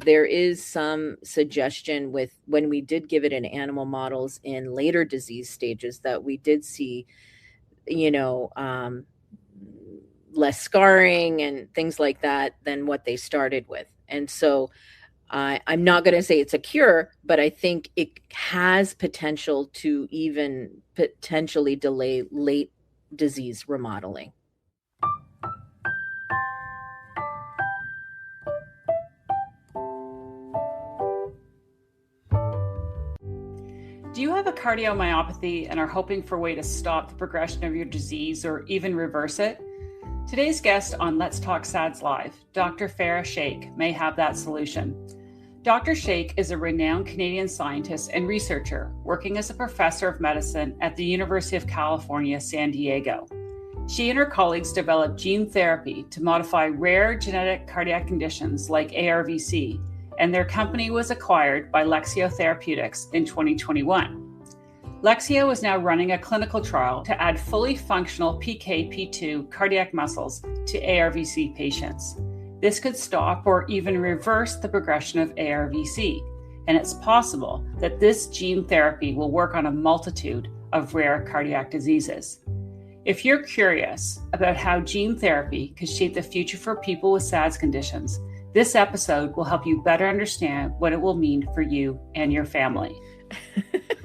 there is some suggestion with when we did give it in animal models in later disease stages that we did see, you know, less scarring and things like that than what they started with. And so I'm not going to say it's a cure, but I think it has potential to even potentially delay late disease remodeling. Do you have a cardiomyopathy and are hoping for a way to stop the progression of your disease or even reverse it? Today's guest on Let's Talk SADS Live, Dr. Farah Sheikh, may have that solution. Dr. Sheikh is a renowned Canadian scientist and researcher working as a professor of medicine at the University of California, San Diego. She and her colleagues developed gene therapy to modify rare genetic cardiac conditions like ARVC, and their company was acquired by Lexeo Therapeutics in 2021. Lexeo is now running a clinical trial to add fully functional PKP2 cardiac muscles to ARVC patients. This could stop or even reverse the progression of ARVC, and it's possible that this gene therapy will work on a multitude of rare cardiac diseases. If you're curious about how gene therapy could shape the future for people with SADS conditions, this episode will help you better understand what it will mean for you and your family.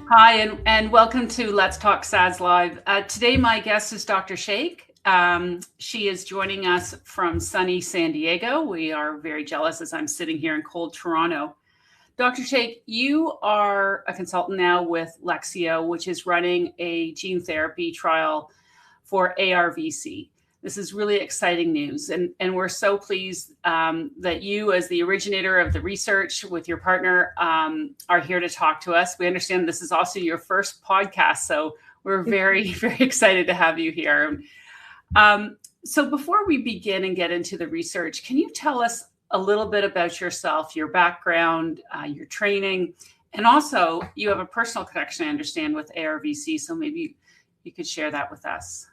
Hi, and welcome to Let's Talk SADS Live. Today, my guest is Dr. Sheikh. She is joining us from sunny San Diego. We are very jealous as I'm sitting here in cold Toronto. Dr. Sheikh, you are a consultant now with Lexeo, which is running a gene therapy trial for ARVC. This is really exciting news, and we're so pleased that you, as the originator of the research with your partner, are here to talk to us. We understand this is also your first podcast, so we're very, very excited to have you here. So before we begin and get into the research, can you tell us a little bit about yourself, your background, your training, and also you have a personal connection, I understand, with ARVC, so maybe you could share that with us.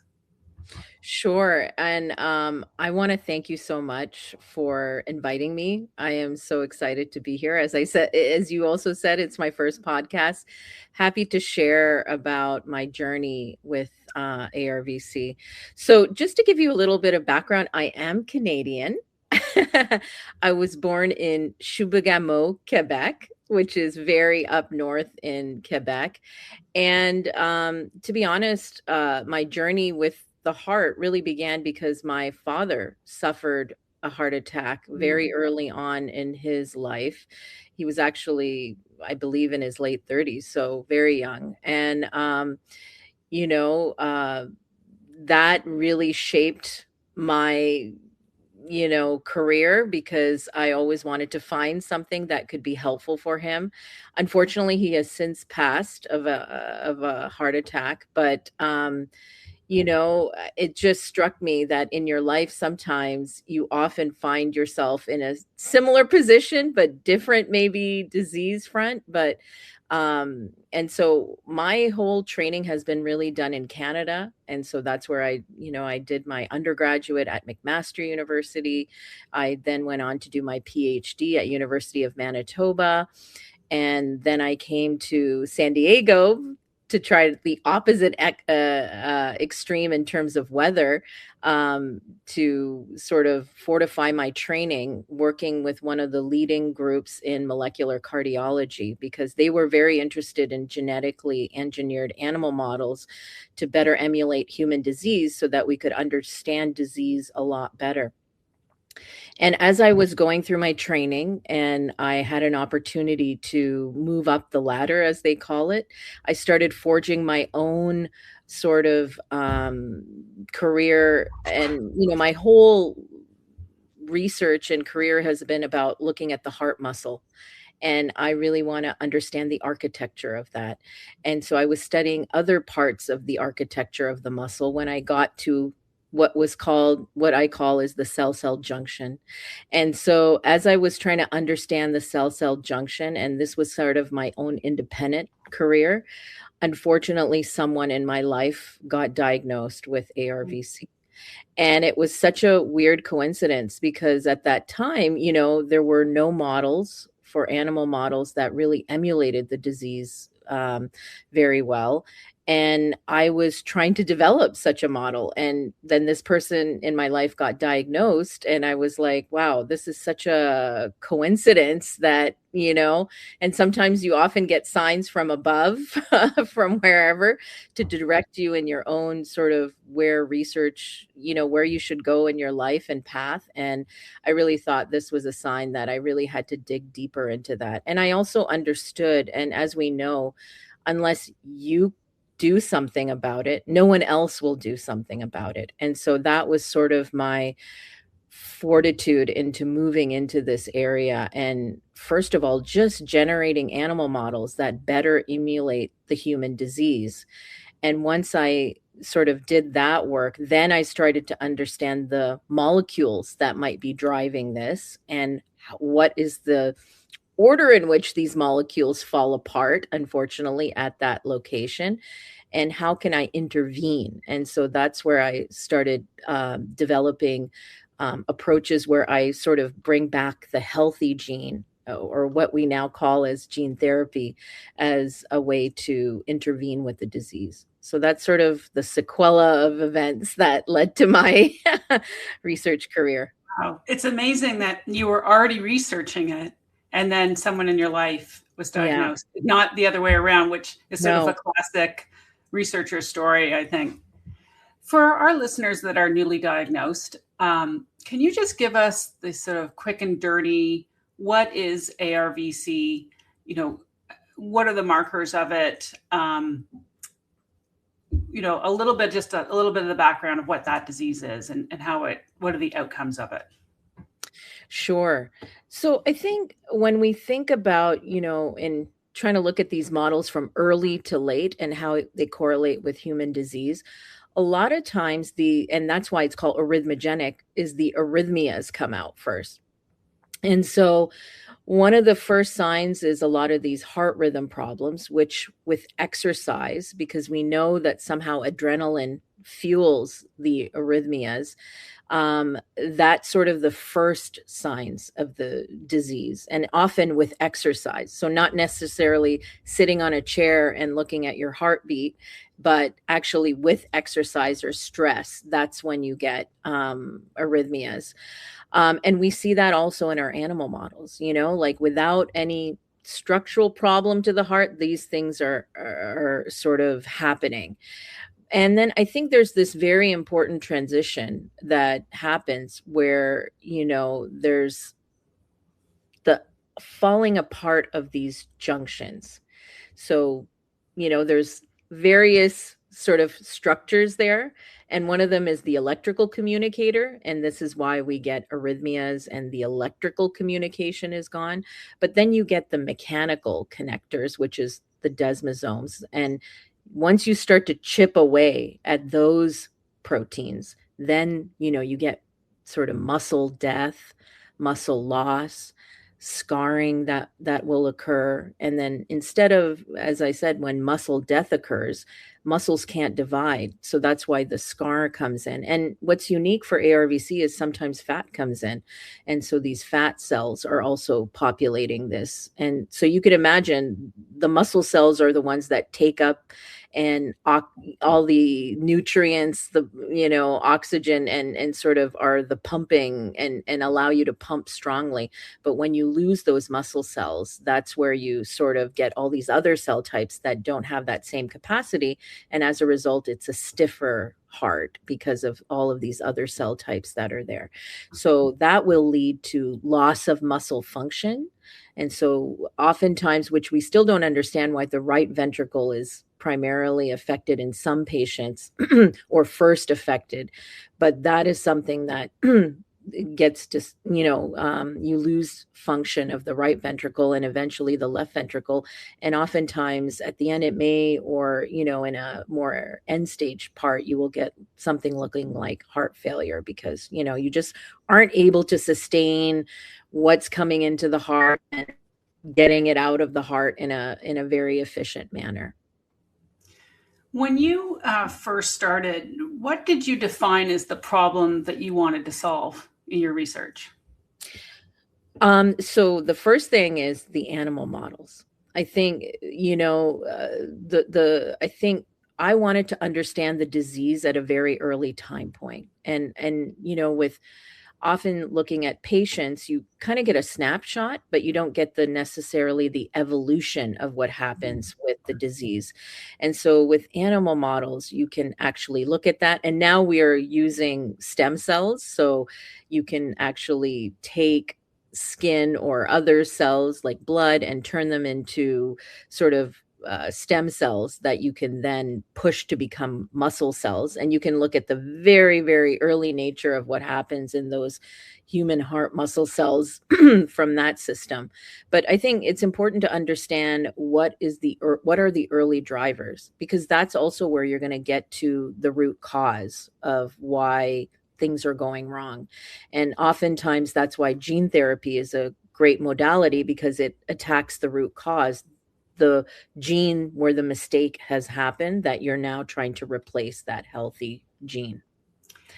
Sure. And I want to thank you so much for inviting me. I am so excited to be here. As I said, as you also said, it's my first podcast. Happy to share about my journey with ARVC. So just to give you a little bit of background, I am Canadian. I was born in Chibougamau, Quebec, which is very up north in Quebec. And to be honest, my journey with the heart really began because my father suffered a heart attack very early on in his life. He was actually, I believe, in his late 30s, so very young. And, that really shaped my career because I always wanted to find something that could be helpful for him. Unfortunately, he has since passed of a heart attack, but it just struck me that in your life, sometimes you often find yourself in a similar position, but different, maybe disease front. But, and so my whole training has been really done in Canada. And so that's where I did my undergraduate at McMaster University. I then went on to do my PhD at University of Manitoba. And then I came to San Diego to try the opposite extreme in terms of weather, to sort of fortify my training, working with one of the leading groups in molecular cardiology, because they were very interested in genetically engineered animal models to better emulate human disease so that we could understand disease a lot better. And as I was going through my training and I had an opportunity to move up the ladder, as they call it, I started forging my own sort of career. And, my whole research and career has been about looking at the heart muscle. And I really want to understand the architecture of that. And so I was studying other parts of the architecture of the muscle when I got to what I call is the cell-cell junction. And so as I was trying to understand the cell-cell junction, and this was sort of my own independent career, unfortunately, someone in my life got diagnosed with ARVC. And it was such a weird coincidence because at that time, there were no models for animal models that really emulated the disease very well. And I was trying to develop such a model. And then this person in my life got diagnosed. And I was like, wow, this is such a coincidence that, and sometimes you often get signs from above, from wherever, to direct you in your own sort of where research, where you should go in your life and path. And I really thought this was a sign that I really had to dig deeper into that. And I also understood, and as we know, unless you do something about it, no one else will do something about it. And so that was sort of my fortitude into moving into this area. And first of all, just generating animal models that better emulate the human disease. And once I sort of did that work, then I started to understand the molecules that might be driving this and what is the order in which these molecules fall apart, unfortunately, at that location, and how can I intervene. And so that's where I started developing approaches where I sort of bring back the healthy gene, or what we now call as gene therapy, as a way to intervene with the disease. So that's sort of the sequela of events that led to my research career. Wow. It's amazing that you were already researching it and then someone in your life was Yeah. diagnosed, not the other way around, which is sort of No. a classic researcher story, I think. For our listeners that are newly diagnosed, can you just give us the sort of quick and dirty, what is ARVC? What are the markers of it? A little bit of the background of what that disease is and what are the outcomes of it? Sure. So I think when we think about, in trying to look at these models from early to late and how they correlate with human disease, a lot of times and that's why it's called arrhythmogenic, is the arrhythmias come out first. And so one of the first signs is a lot of these heart rhythm problems, which with exercise, because we know that somehow adrenaline fuels the arrhythmias, that's sort of the first signs of the disease, and often with exercise. So not necessarily sitting on a chair and looking at your heartbeat, but actually with exercise or stress, that's when you get arrhythmias. And we see that also in our animal models, like without any structural problem to the heart, these things are sort of happening. And then I think there's this very important transition that happens where, there's the falling apart of these junctions. So, there's various sort of structures there. And one of them is the electrical communicator. And this is why we get arrhythmias and the electrical communication is gone. But then you get the mechanical connectors, which is the desmosomes. And once you start to chip away at those proteins, then, you get sort of muscle death, muscle loss, scarring that will occur. And then instead of, as I said, when muscle death occurs, muscles can't divide. So that's why the scar comes in. And what's unique for ARVC is sometimes fat comes in. And so these fat cells are also populating this. And so you could imagine the muscle cells are the ones that take up and all the nutrients, the oxygen, and sort of are the pumping and allow you to pump strongly. But when you lose those muscle cells, that's where you sort of get all these other cell types that don't have that same capacity. And as a result, it's a stiffer heart because of all of these other cell types that are there. So that will lead to loss of muscle function. And so oftentimes, which we still don't understand why the right ventricle is primarily affected in some patients or first affected, but that is something that gets to, you lose function of the right ventricle and eventually the left ventricle. And oftentimes at the end, it may, or, in a more end stage part, you will get something looking like heart failure because, you just aren't able to sustain what's coming into the heart and getting it out of the heart in a very efficient manner. When you first started, what did you define as the problem that you wanted to solve in your research? So the first thing is the animal models. I think, I think I wanted to understand the disease at a very early time point. And, with often looking at patients, you kind of get a snapshot, but you don't get the necessarily the evolution of what happens with the disease. And so with animal models, you can actually look at that. And now we are using stem cells. So you can actually take skin or other cells like blood and turn them into sort of stem cells that you can then push to become muscle cells. And you can look at the very, very early nature of what happens in those human heart muscle cells from that system. But I think it's important to understand what are the early drivers, because that's also where you're going to get to the root cause of why things are going wrong. And oftentimes that's why gene therapy is a great modality, because it attacks the root cause, the gene where the mistake has happened, that you're now trying to replace that healthy gene.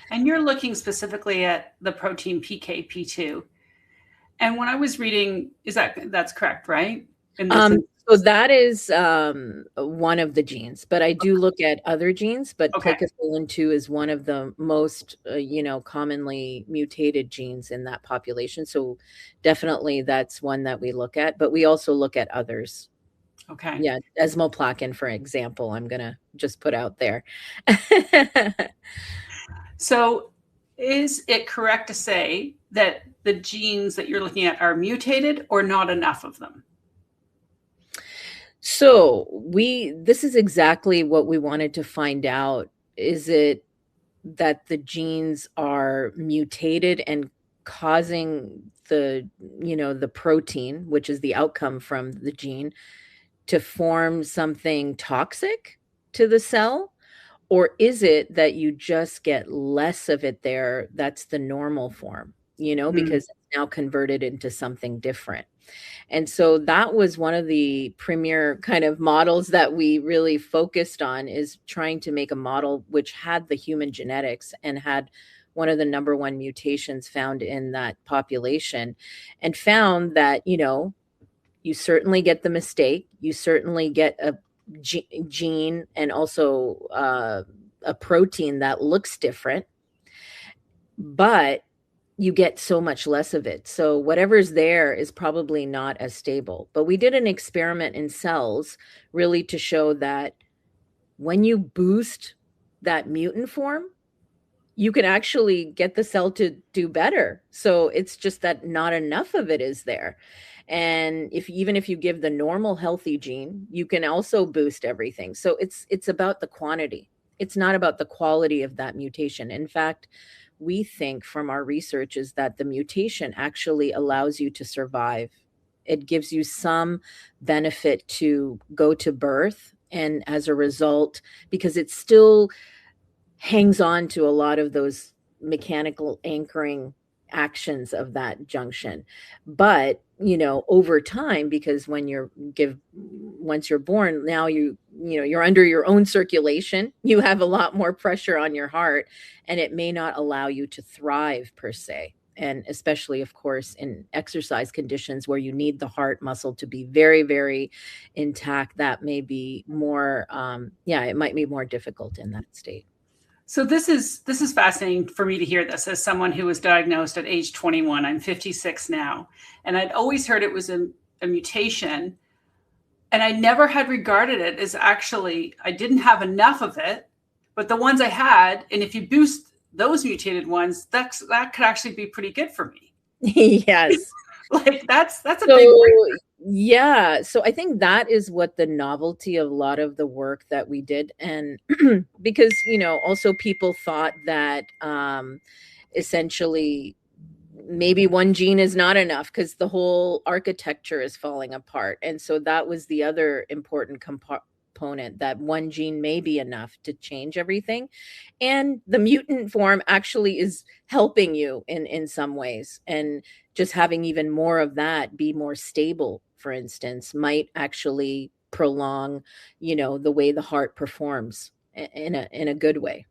And you're looking specifically at the protein PKP2. And when I was reading, that's correct, right? And this is So that is one of the genes, but I do look at other genes. But okay. plakophilin 2 is one of the most, commonly mutated genes in that population. So definitely that's one that we look at. But we also look at others. Okay. Yeah, desmoplakin, for example, I'm gonna just put out there. So, is it correct to say that the genes that you're looking at are mutated or not enough of them? So this is exactly what we wanted to find out. Is it that the genes are mutated and causing the protein, which is the outcome from the gene, to form something toxic to the cell? Or is it that you just get less of it there? That's the normal form, Mm. because it's now converted into something different. And so that was one of the premier kind of models that we really focused on, is trying to make a model which had the human genetics and had one of the number one mutations found in that population, and found that, you certainly get the mistake, you certainly get a gene, and also a protein that looks different, but you get so much less of it. So whatever's there is probably not as stable. But we did an experiment in cells really to show that when you boost that mutant form, you can actually get the cell to do better. So it's just that not enough of it is there. And even if you give the normal healthy gene, you can also boost everything. So it's about the quantity. It's not about the quality of that mutation. In fact, we think from our research is that the mutation actually allows you to survive. It gives you some benefit to go to birth. And as a result, because it still hangs on to a lot of those mechanical anchoring actions of that junction. But, over time, because once you're born, now you're under your own circulation, you have a lot more pressure on your heart, and it may not allow you to thrive per se. And especially, of course, in exercise conditions where you need the heart muscle to be very, very intact, that may be more, it might be more difficult in that state. So this is fascinating for me to hear this as someone who was diagnosed at age 21. I'm 56 now, and I'd always heard it was a mutation, and I never had regarded it as actually I didn't have enough of it, but the ones I had, and if you boost those mutated ones, that could actually be pretty good for me. Yes. Like that's a big So, breakthrough. yeah. So I think that is what the novelty of a lot of the work that we did. And because, also people thought that essentially maybe one gene is not enough because the whole architecture is falling apart. And so that was the other important component, that one gene may be enough to change everything. And the mutant form actually is helping you in some ways. And just having even more of that be more stable, for instance, might actually prolong, the way the heart performs in a good way.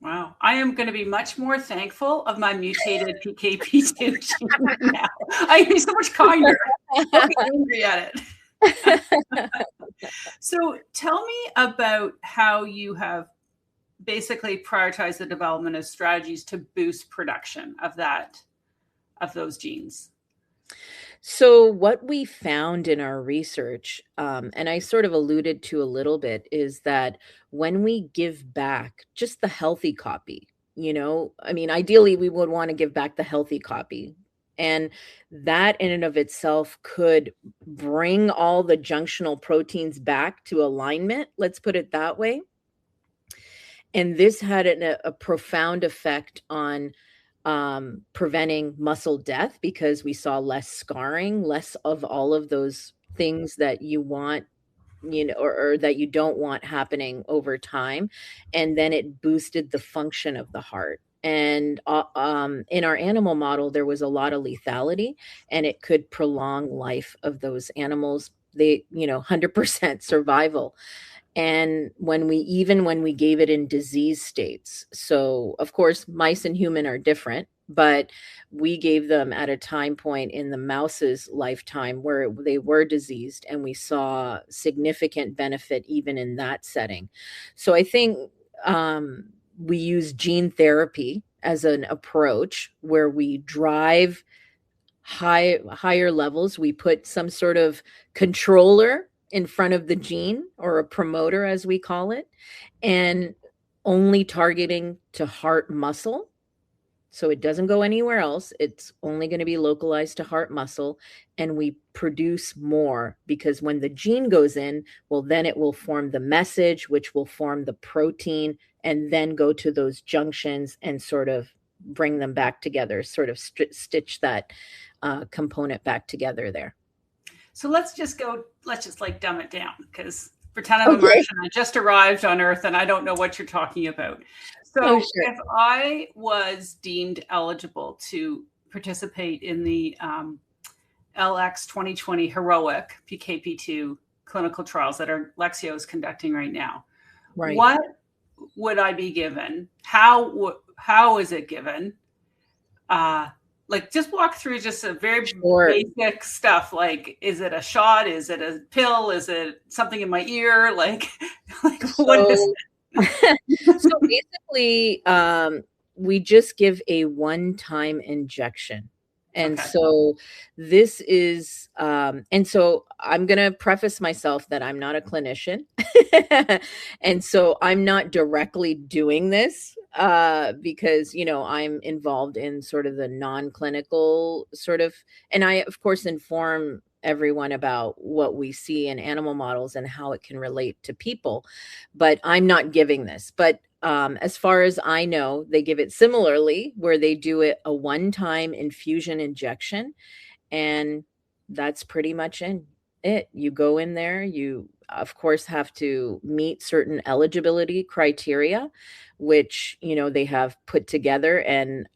Wow. I am going to be much more thankful of my mutated PKP2 gene now. I'd be so much kinder. I'll be angry at it. So tell me about how you have basically prioritized the development of strategies to boost production of those genes. So what we found in our research, and I sort of alluded to a little bit, is that when we give back just the healthy copy, I mean, ideally we would want to give back the healthy copy. And that in and of itself could bring all the junctional proteins back to alignment. Let's put it that way. And this had a profound effect on preventing muscle death, because we saw less scarring, less of all of those things that you want, or that you don't want happening over time. And then it boosted the function of the heart. And in our animal model, there was a lot of lethality, and it could prolong life of those animals. They, 100% survival. And when we gave it in disease states, so of course mice and human are different, but we gave them at a time point in the mouse's lifetime where they were diseased, and we saw significant benefit even in that setting. So I think we use gene therapy as an approach where we drive higher levels. We put some sort of controller in front of the gene, or a promoter as we call it, and only targeting to heart muscle. So it doesn't go anywhere else. It's only going to be localized to heart muscle, and we produce more, because when the gene goes in, well, then it will form the message, which will form the protein, and then go to those junctions and sort of bring them back together, sort of stitch that component back together there. So let's just like dumb it down, because pretend I'm a Martian. I just arrived on Earth and I don't know what you're talking about. So if I was deemed eligible to participate in the LX 2020 heroic PKP2 clinical trials that Lexio is conducting right now, what would I be given? How is it given? Like, just walk through just a very basic stuff. Like, is it a shot? Is it a pill? Is it something in my ear? What is it? So basically, we just give a one-time injection. And so this is, and so I'm going to preface myself that I'm not a clinician. And so I'm not directly doing this because, I'm involved in sort of the non-clinical sort of, and I, of course, inform everyone about what we see in animal models and how it can relate to people, but I'm not giving this. But as far as I know, they give it similarly, where they do it a one-time infusion injection, and that's pretty much it. You go in there, you of course have to meet certain eligibility criteria, which they have put together. And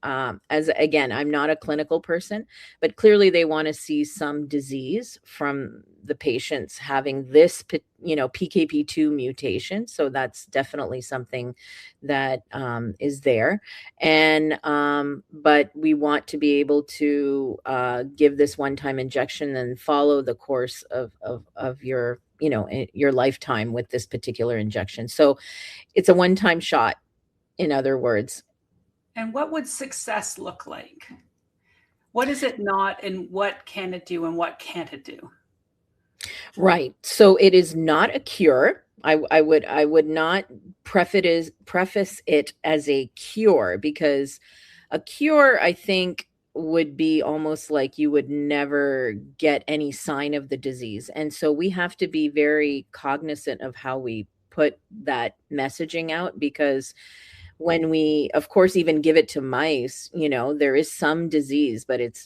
as again, I'm not a clinical person, but clearly they want to see some disease from the patients having this PKP2 mutation. So that's definitely something that is there. And but we want to be able to give this one-time injection and follow the course of your your lifetime with this particular injection. So it's a one-time shot, in other words. And what would success look like? What is it not, and what can it do, and what can't it do? Right. So it is not a cure. I would not preface it as a cure, because a cure, I think, would be almost like you would never get any sign of the disease. And so we have to be very cognizant of how we put that messaging out, because when we, of course, even give it to mice, there is some disease, but it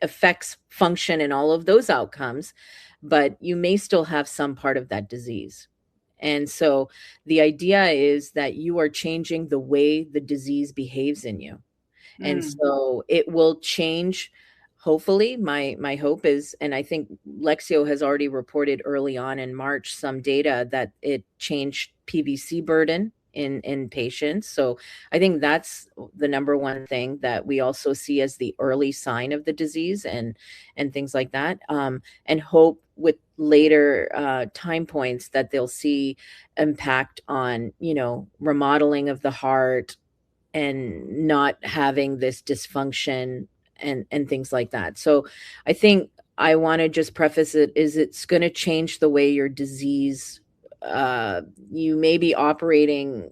affects function and all of those outcomes, but you may still have some part of that disease. And so the idea is that you are changing the way the disease behaves in you. And so it will change. Hopefully, my hope is, and I think Lexio has already reported early on in March some data that it changed PVC burden in patients. So I think that's the number one thing that we also see as the early sign of the disease and things like that. And hope with later time points that they'll see impact on, remodeling of the heart and not having this dysfunction and things like that. So I think I want to just preface it is it's going to change the way your disease you may be operating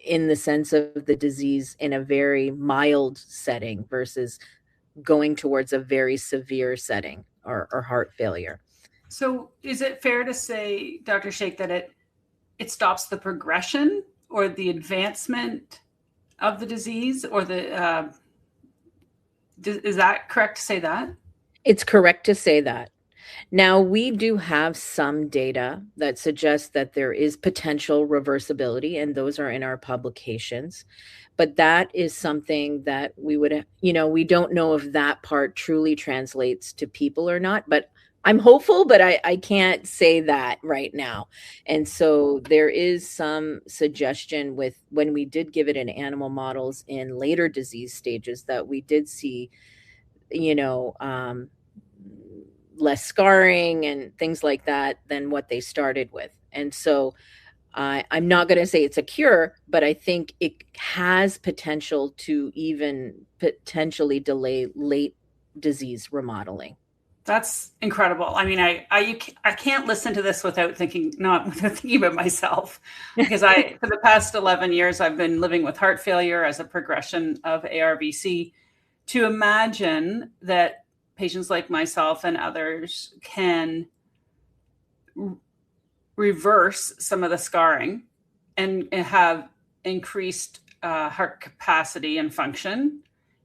in the sense of the disease in a very mild setting versus going towards a very severe setting or heart failure. So is it fair to say, Dr. Sheikh, that it stops the progression or the advancement of the disease, or is that correct to say that? It's correct to say that. Now, we do have some data that suggests that there is potential reversibility, and those are in our publications. But that is something that we would, we don't know if that part truly translates to people or not. But I'm hopeful, but I can't say that right now. And so there is some suggestion with when we did give it in animal models in later disease stages that we did see, less scarring and things like that than what they started with. And so I'm not going to say it's a cure, but I think it has potential to even potentially delay late disease remodeling. That's incredible. I mean, I can't listen to this without thinking about myself, because for the past 11 years, I've been living with heart failure as a progression of ARVC. To imagine that patients like myself and others can reverse some of the scarring and have increased heart capacity and function,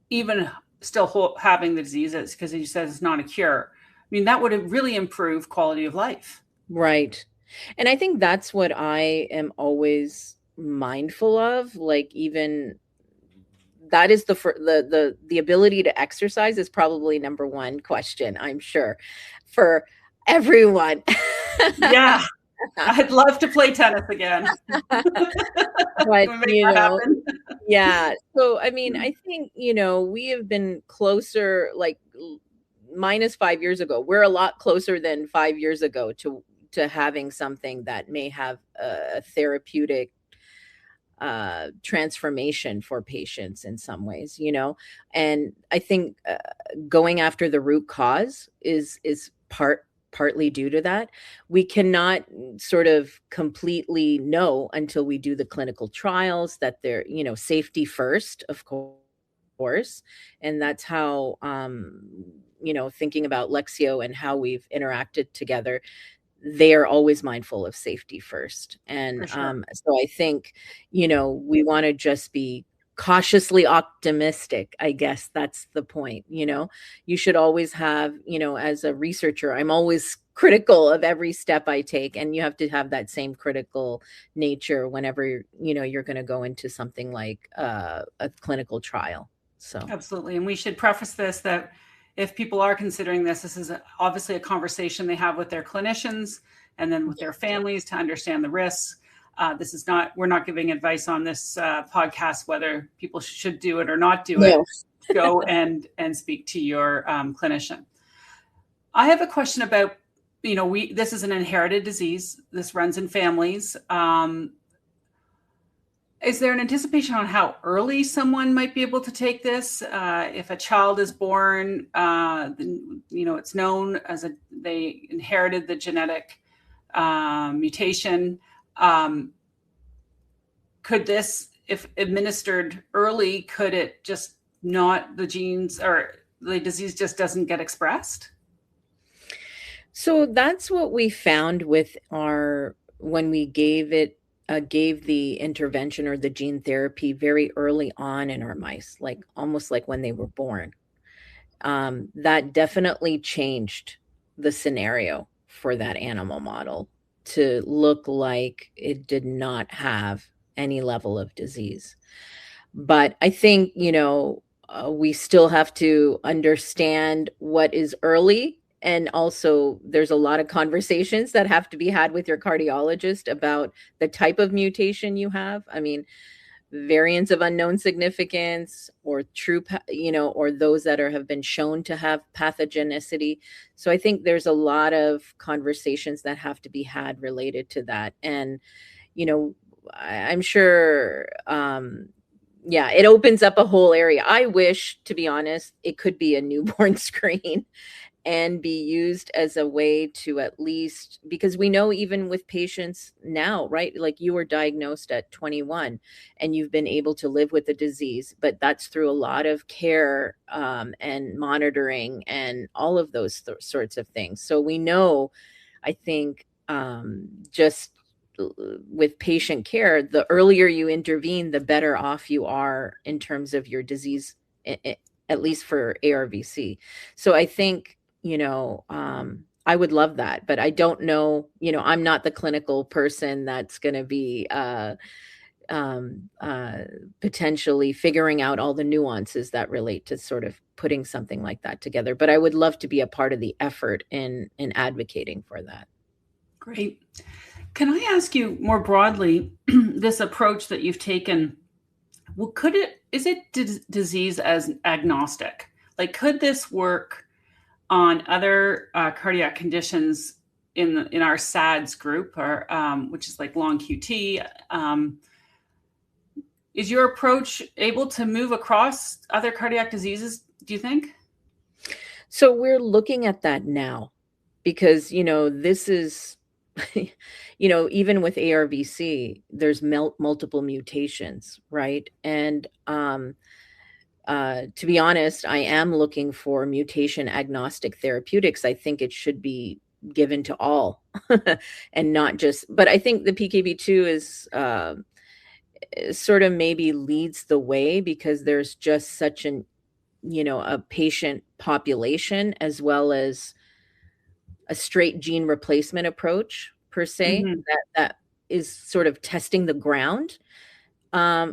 even still having the diseases, because he says it's not a cure. I mean, that would really improve quality of life. Right. And I think that's what I am always mindful of. Like, even that is the ability to exercise is probably number one question, I'm sure, for everyone. Yeah. I'd love to play tennis again. But, yeah. So, I mean, I think, we have been closer, like minus 5 years ago. We're a lot closer than 5 years ago to having something that may have a therapeutic transformation for patients in some ways, and I think going after the root cause is partly due to that. We cannot sort of completely know until we do the clinical trials that they're, safety first, of course. And that's how, thinking about Lexio and how we've interacted together, they are always mindful of safety first. And sure. So I think, we want to just be cautiously optimistic. I guess that's the point. You should always have, as a researcher, I'm always critical of every step I take, and you have to have that same critical nature whenever you're going to go into something like a clinical trial. So absolutely. And we should preface this that if people are considering this is obviously a conversation they have with their clinicians and then with their families to understand the risks. We're not giving advice on this podcast whether people should do it or not do it. Go and speak to your clinician. I have a question about, this is an inherited disease. This runs in families. Is there an anticipation on how early someone might be able to take this? If a child is born, it's known as they inherited the genetic mutation. Could this, if administered early, could it just not, the genes or the disease just doesn't get expressed? So that's what we found with when we gave the intervention or the gene therapy very early on in our mice, like almost like when they were born. That definitely changed the scenario for that animal model to look like it did not have any level of disease. But I think, we still have to understand what is early and also there's a lot of conversations that have to be had with your cardiologist about the type of mutation you have. I mean, variants of unknown significance or or those that have been shown to have pathogenicity. So I think there's a lot of conversations that have to be had related to that. And, I'm sure, yeah, it opens up a whole area. I wish, to be honest, it could be a newborn screen and be used as a way to, at least, because we know even with patients now, right? Like, you were diagnosed at 21 and you've been able to live with the disease, but that's through a lot of care, and monitoring and all of those sorts of things. So we know, I think, just with patient care, the earlier you intervene, the better off you are in terms of your disease, at least for ARVC. So I think, I would love that, but I don't know, I'm not the clinical person that's going to be um, uh, potentially figuring out all the nuances that relate to sort of putting something like that together. But I would love to be a part of the effort in advocating for that. Great. Can I ask you more broadly, this approach that you've taken, well, is it disease as agnostic? Like, could this work on other cardiac conditions in our SADS group, or which is like long QT? Is your approach able to move across other cardiac diseases, do you think? So we're looking at that now because, this is, even with ARVC, there's multiple mutations, right? And to be honest, I am looking for mutation agnostic therapeutics. I think it should be given to all and not just, but I think the PKP2 is sort of maybe leads the way because there's just such a patient population, as well as a straight gene replacement approach per se, Mm-hmm. that is sort of testing the ground,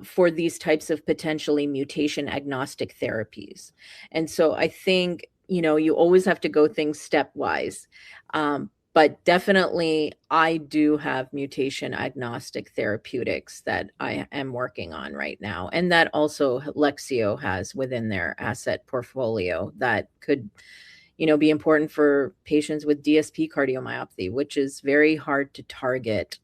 for these types of potentially mutation agnostic therapies. And so I think, you always have to go things stepwise. But definitely, I do have mutation agnostic therapeutics that I am working on right now, and that also Lexeo has within their asset portfolio that could, be important for patients with DSP cardiomyopathy, which is very hard to target,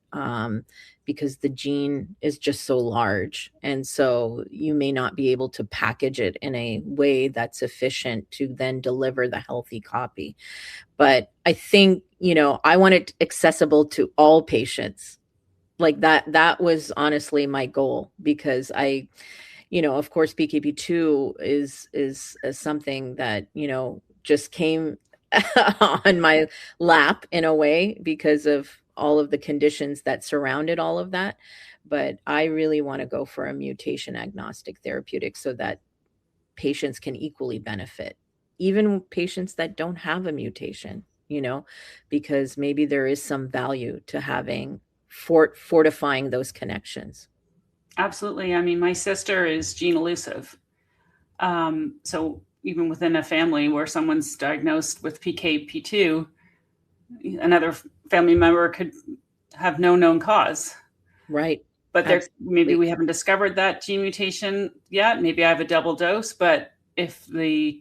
because the gene is just so large. And so you may not be able to package it in a way that's efficient to then deliver the healthy copy. But I think, I want it accessible to all patients. Like that was honestly my goal, because of course, PKP2 is something that, just came on my lap in a way because of all of the conditions that surrounded all of that. But I really want to go for a mutation agnostic therapeutic so that patients can equally benefit, even patients that don't have a mutation, because maybe there is some value to having fortifying those connections. Absolutely. I mean, my sister is gene elusive. So even within a family where someone's diagnosed with PKP2, another family member could have no known cause. Right. But maybe we haven't discovered that gene mutation yet. Maybe I have a double dose, but if the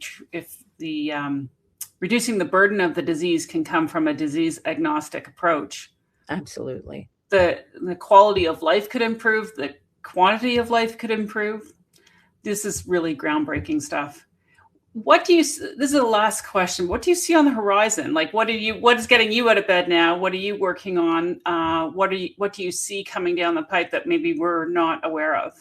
reducing the burden of the disease can come from a disease agnostic approach, absolutely, the quality of life could improve, the quantity of life could improve. This is really groundbreaking stuff. This is the last question. What do you see on the horizon? Like, what is getting you out of bed now? What are you working on? What do you see coming down the pipe that maybe we're not aware of?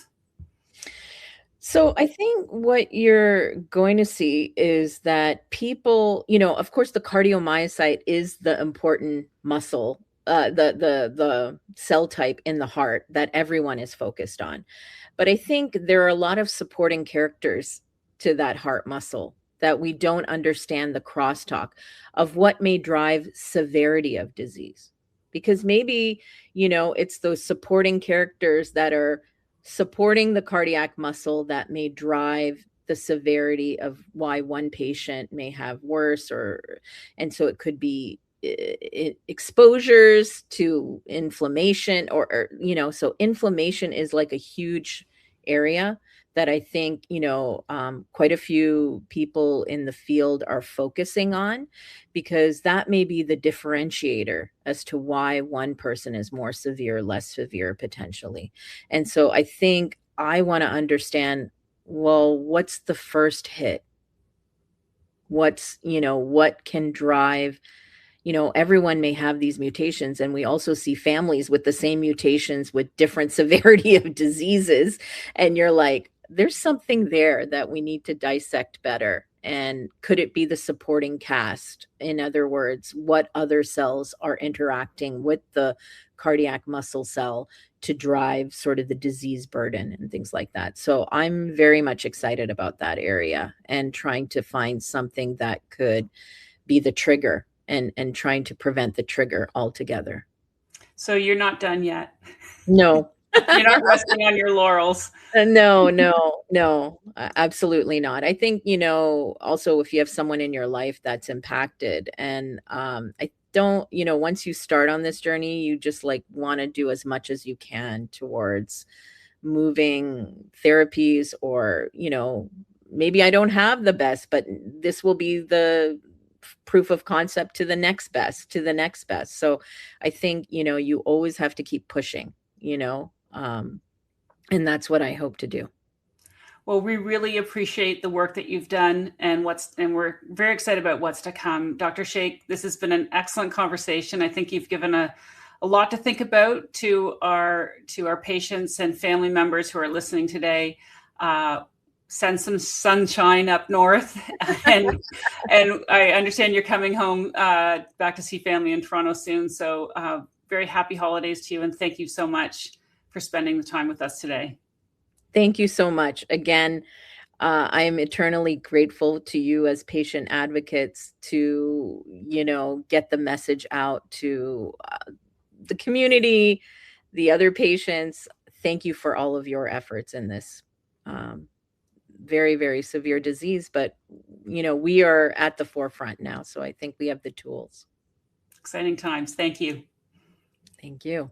So I think what you're going to see is that people, of course, the cardiomyocyte is the important muscle, the cell type in the heart that everyone is focused on. But I think there are a lot of supporting characters to that heart muscle that we don't understand the crosstalk of what may drive severity of disease. Because maybe, it's those supporting characters that are supporting the cardiac muscle that may drive the severity of why one patient may have worse, and so it could be exposures to inflammation, or so inflammation is like a huge area that I think, quite a few people in the field are focusing on, because that may be the differentiator as to why one person is more severe, less severe potentially. And so I think I want to understand, well, what's the first hit? What can drive, everyone may have these mutations, and we also see families with the same mutations with different severity of diseases. And you're like, there's something there that we need to dissect better. And could it be the supporting cast? In other words, what other cells are interacting with the cardiac muscle cell to drive sort of the disease burden and things like that. So I'm very much excited about that area and trying to find something that could be the trigger, and trying to prevent the trigger altogether. So you're not done yet. No. You're not resting on your laurels. No, absolutely not. I think, also if you have someone in your life that's impacted, and I don't, once you start on this journey, you just like want to do as much as you can towards moving therapies, or, maybe I don't have the best, but this will be the proof of concept to the next best, to the next best. So I think, you always have to keep pushing, and that's what I hope to do. Well, we really appreciate the work that you've done, and we're very excited about what's to come. Dr. Sheikh, this has been an excellent conversation. I think you've given a lot to think about to our patients and family members who are listening today. Send some sunshine up north, and I understand you're coming home back to see family in Toronto soon. So very happy holidays to you, and thank you so much for spending the time with us today. Thank you so much. Again, I am eternally grateful to you as patient advocates to, get the message out to the community, the other patients. Thank you for all of your efforts in this very, very severe disease. But, we are at the forefront now. So I think we have the tools. Exciting times. Thank you. Thank you.